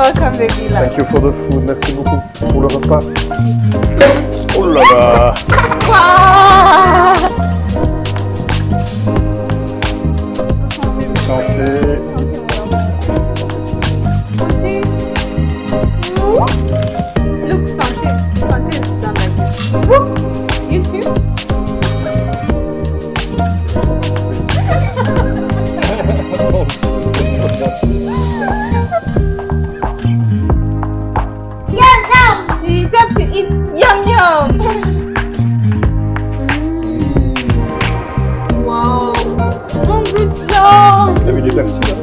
welcome, baby. Thank you for the food. Merci beaucoup pour le repas. Oh là là. Santé. Look, santé is done like this. You too? He's up to eat yum yum. Wow. Oh, good job. T'as vu des persil là?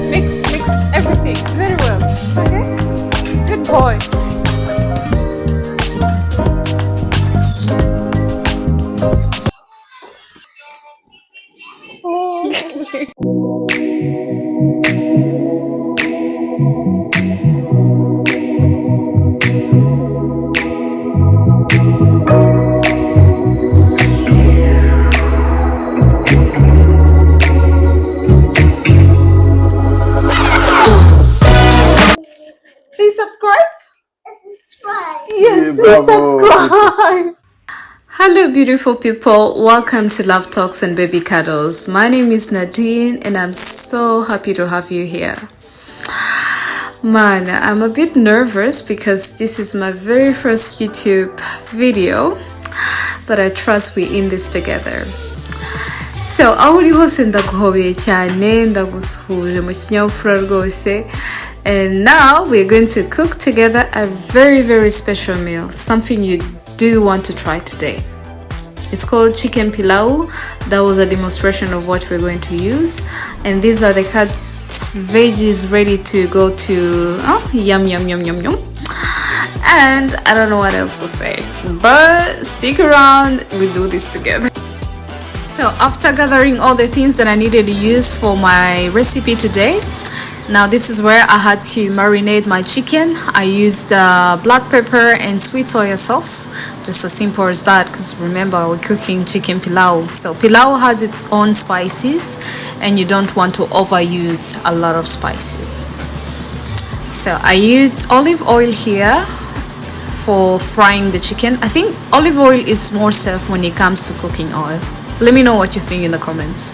Mix everything very well. Okay. Good boy. Please subscribe. Yes, please subscribe. Hello beautiful people, welcome to Love Talks and Baby Cuddles. My name is Nadine and I'm so happy to have you here. Man, I'm a bit nervous because this is my very first YouTube video, but I trust we're in this together. So aho uri hose ndaguhobeye cyane, ndagusuhuje mu kinyabupfura rwose. And now we're going to cook together a very special meal, something you do want to try today. It's called chicken pilaw. That was a demonstration of what we're going to use, and these are the cut veggies ready to go to yum. And I don't know what else to say, but stick around, we do this together. So after gathering all the things that I needed to use for my recipe today, now this is where I had to marinate my chicken. I used black pepper and sweet soya sauce, just as simple as that, because remember we're cooking chicken pilaw. So pilaw has its own spices and you don't want to overuse a lot of spices. So I used olive oil here for frying the chicken. I think olive oil is more safe when it comes to cooking oil. Let me know what you think in the comments.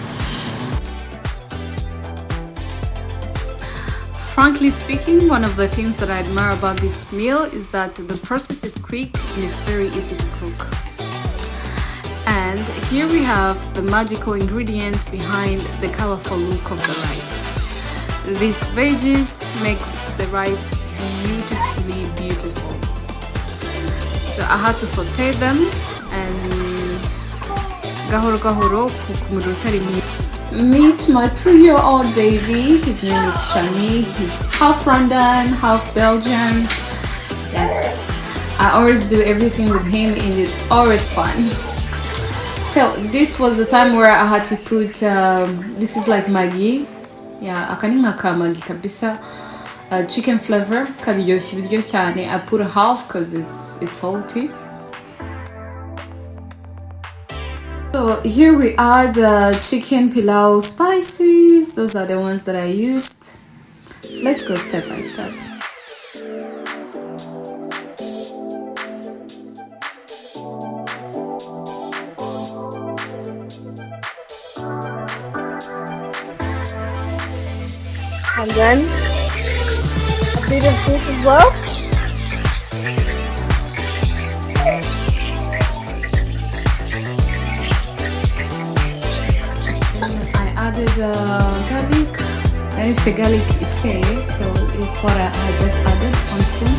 Frankly speaking, one of the things that I admire about this meal is that the process is quick and it's very easy to cook. And here we have the magical ingredients behind the colorful look of the rice. These veggies makes the rice beautiful. So I had to saute them and gahoro meet my 2-year-old baby. His name is Shami. He's half Rwandan, half Belgian. Yes, I always do everything with him and it's always fun. So this was the time where I had to put this is like Maggi. Yeah, akaninga ka Maggi kabisa. Chicken flavor karyoshye ibiryo cyane. I put a half because it's salty. So here we add chicken pilaw spices. Those are the ones that I used. Let's go step by step. And then a bit of this as well. Added garlic, and if the garlic is say, so it's what I just added 1 spoon,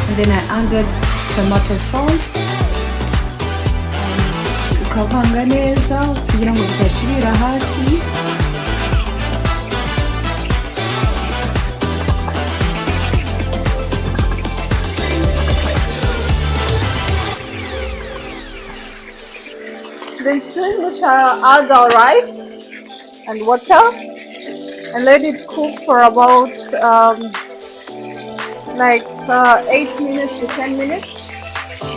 and then I added tomato sauce and ukavanga neza kugira ngo bitashirira hasi. Then soon we shall add our rice and water and let it cook for about 8 minutes to 10 minutes.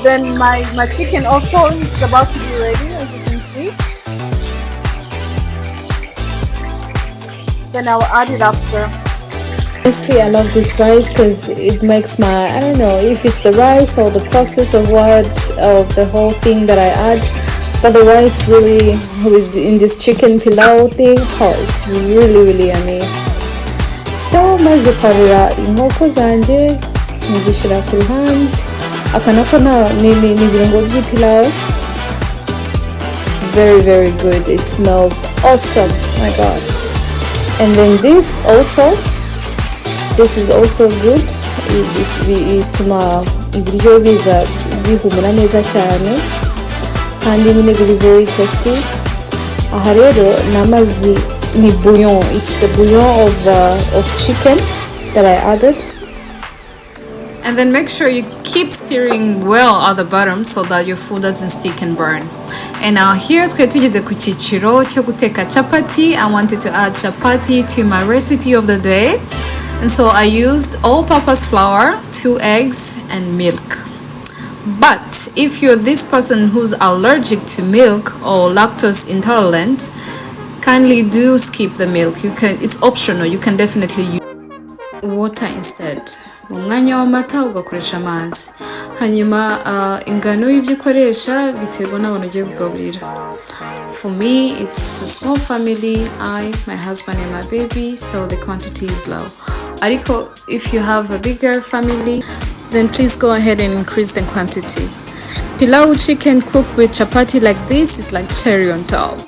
Then my chicken also is about to be ready, as you can see. then I'll add it after. Honestly, I love this rice because it makes my, I don't know if it's the rice or the process of the whole thing that I add, but the rice really, in this chicken pilaw thing, it's really yummy. So maze kwarura inkoko zanjye nzishyira ku ruhande, aka nako ni ibirungo by'ipilaw. It's very good, it smells awesome, my god. And then this is also good, bituma ibiryo biza bihumura neza cyane kandi nyine biri very tasty. Aha rero namazi ni bouillon, it's the bouillon of chicken that I added. And then make sure you keep stirring well at the bottom so that your food doesn't stick and burn. And now here twari tugeze ku cyiciro cyo guteka chapati. I wanted to add chapati to my recipe of the day. And so I used all-purpose flour, 2 eggs, and milk. But if you're this person who's allergic to milk or lactose intolerant, kindly do skip the milk. It's optional. You can definitely use water instead. Mu mwanya w'amata ugakoresha amazi. Hanyuma ingano y'ibyo ukoresha biterwa n'abantu ugiye kugaburira. For me, it's a small family, my husband and my baby, so the quantity is low. Ariko, if you have a bigger family, then please go ahead and increase the quantity. Pilau chicken cooked with chapati like this is like cherry on top.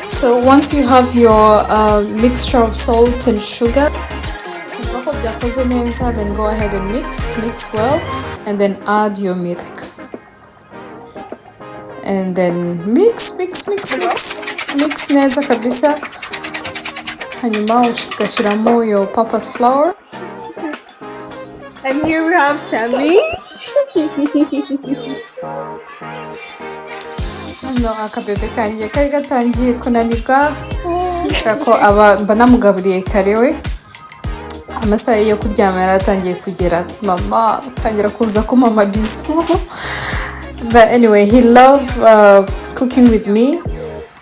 So once you have your mixture of salt and sugar, then go ahead and mix well, and then add your milk. And then mix neza kabisa. Hanyuma ugashyiramo your papa's flour. And here we have Shami. No, akabebe kanjye kari gatangiye kunanirwa kako mba namugaburiye karewe. Amasaha yo kuryama yaratangiye kugera, ati mama tangira kuza ko mama bisu. But anyway, he loved cooking with me.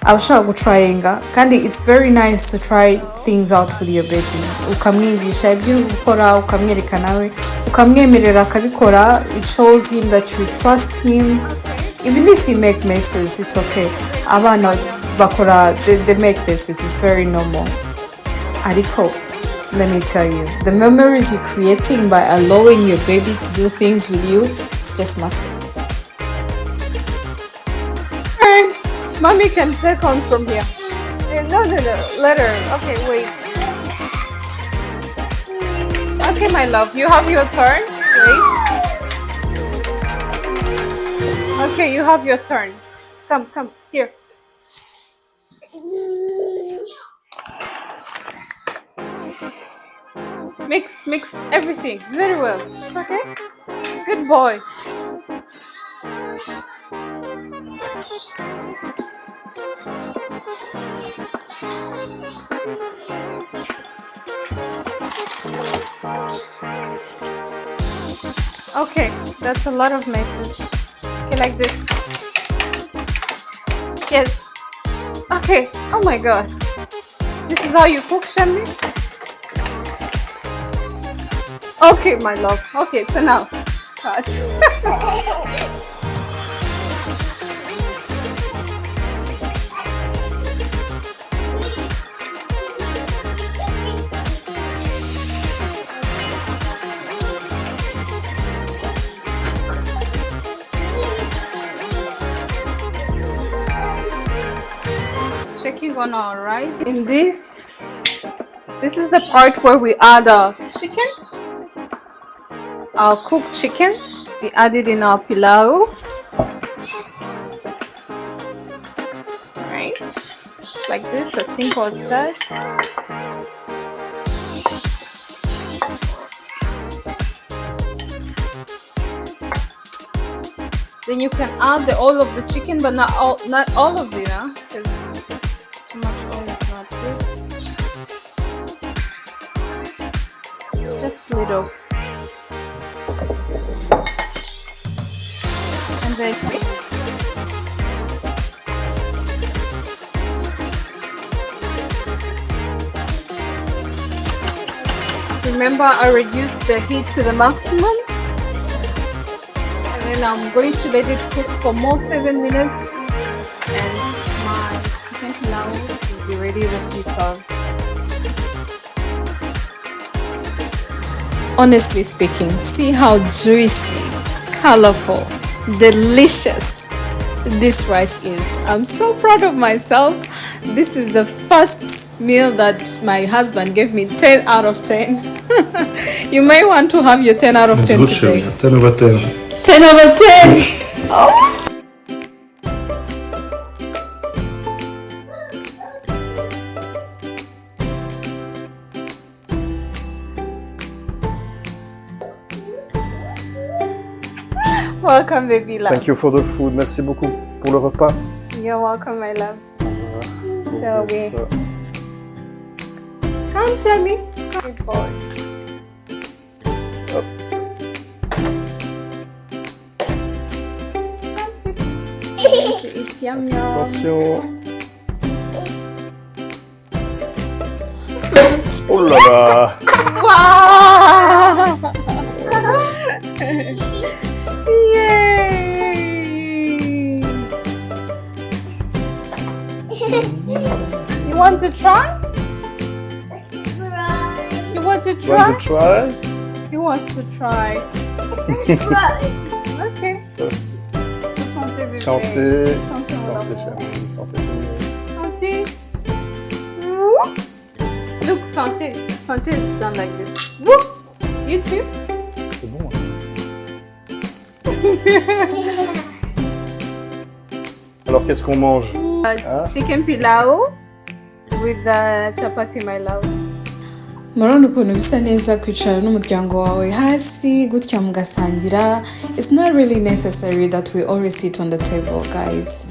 Abashaka gutryinga kandi it's very nice to try things out with your baby. Ukamwigisha ibyo gukora, ukamwereka nawe, ukamwemerera akabikora. It shows him that you trust him. Even if you make messes, it's okay. Abana bakora, they make messes. It's very normal. Ariko, let me tell you, the memories you're creating by allowing your baby to do things with you, it's just massive. Mommy can take on from here. No, let her. Okay, wait. Okay, my love, you have your turn. Wait. Okay, you have your turn. Come, here. Mix everything very well. It's okay? Good boy. Okay, that's a lot of messes. Okay, like this. Yes. Okay. Oh my god. This is how you cook, Shami? Okay, my love. Okay, it's enough. Cut. Checking on our rice. In this is the part where we add our chicken, our cooked chicken. We add it in our pilaw. Right, it's like this, as simple as that. Then you can add all of the chicken, but not all of it, because too much oil is not good. little. And then remember, I reduced the heat to the maximum. And then I'm going to let it cook for more 7 minutes. And my chicken pilaw will be ready to be served. Honestly speaking, see how juicy, colorful, delicious this rice is. I'm so proud of myself. This is the first meal that my husband gave me 10 out of 10. You may want to have your 10 out of 10 today. 10 over 10. 10 over 10! Oh. Welcome, baby love. Thank you for the food. Merci beaucoup pour le repas. You're welcome, my love. Voilà. Come, Shami. Come forward. Hop. Come sit. It's yum yum. Attention. Oh là là. Wow! Yay! You want to try? You want to try? Want to try? He wants to try. Okay. Santé, bébé. Santé. Santé, mon Santé, amour. chérie. Santé. Santé. Look, santé. Santé is done like this. Whoop. You too. C'est bon. Hein? Alors, qu'est-ce qu'on mange? Chicken pilaw with the chapati, my love. Murabona ukuntu bisa neza kwicara n'umuryango wawe hasi gutya mugasangira. It's not really necessary that we always sit on the table, guys.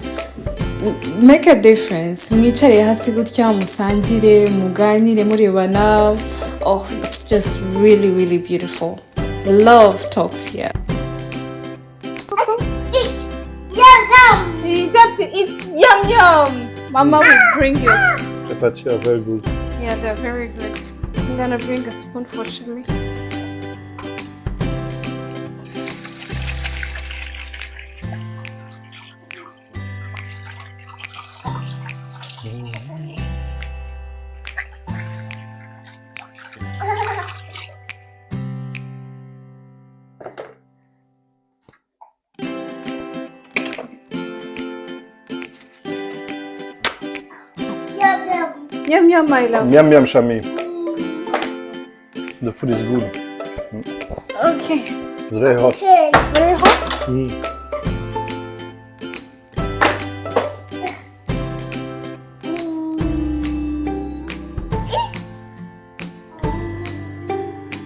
Make a difference. Mwicare hasi gutya musangire, muganire murebana. Oh, it's just really, really beautiful. Love talks here. You got to eat yum yum. Mama will bring you. Chapati are very good. Yeah, they're very good. I'm gonna bring a spoon for Shami. Yum yum, my love. Miam miam, Shami. The food is good. Okay. It's very hot. It's very hot.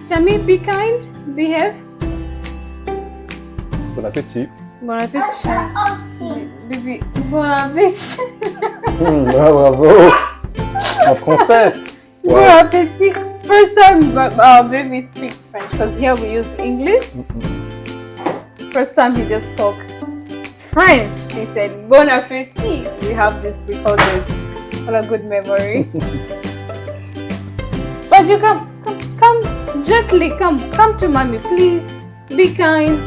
Shami, be kind. Behave. Bon appétit. Bon appétit, Shami. Baby, bon appétit. Bravo. En français. Wow. Bon appétit. First time our baby speaks French because here we use English. First time he just spoke French. She said, Bon appétit. We have this recorded for a good memory. But you come gently, come to mommy, please. Be kind.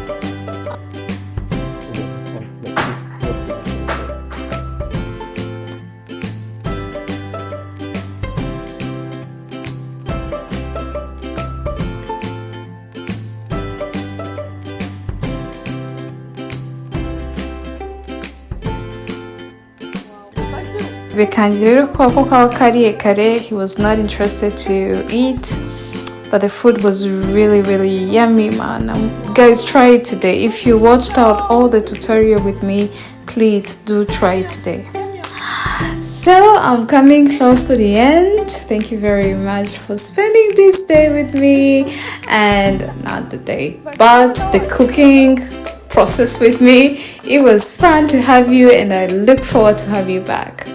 Bikangira ko kawa kariye kare. He was not interested to eat, but the food was really, really yummy, man. Guys, try it today. If you watched out all the tutorial with me, please do try it today. So I'm coming close to the end. Thank you very much for spending this day with me, and not the day, but the cooking process with me. It was fun to have you, and I look forward to have you back.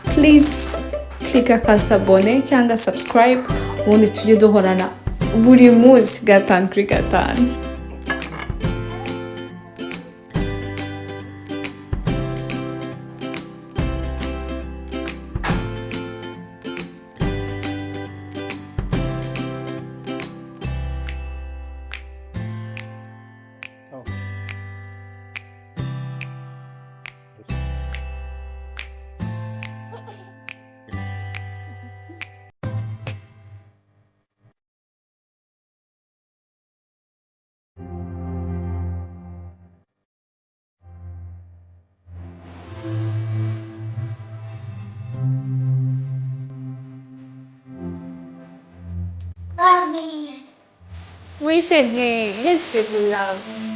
Please click akasabone cyangwa subscribe ubundi tujye duhorana buri munsi gatanu kuri gatanu. Recently, yes, people love.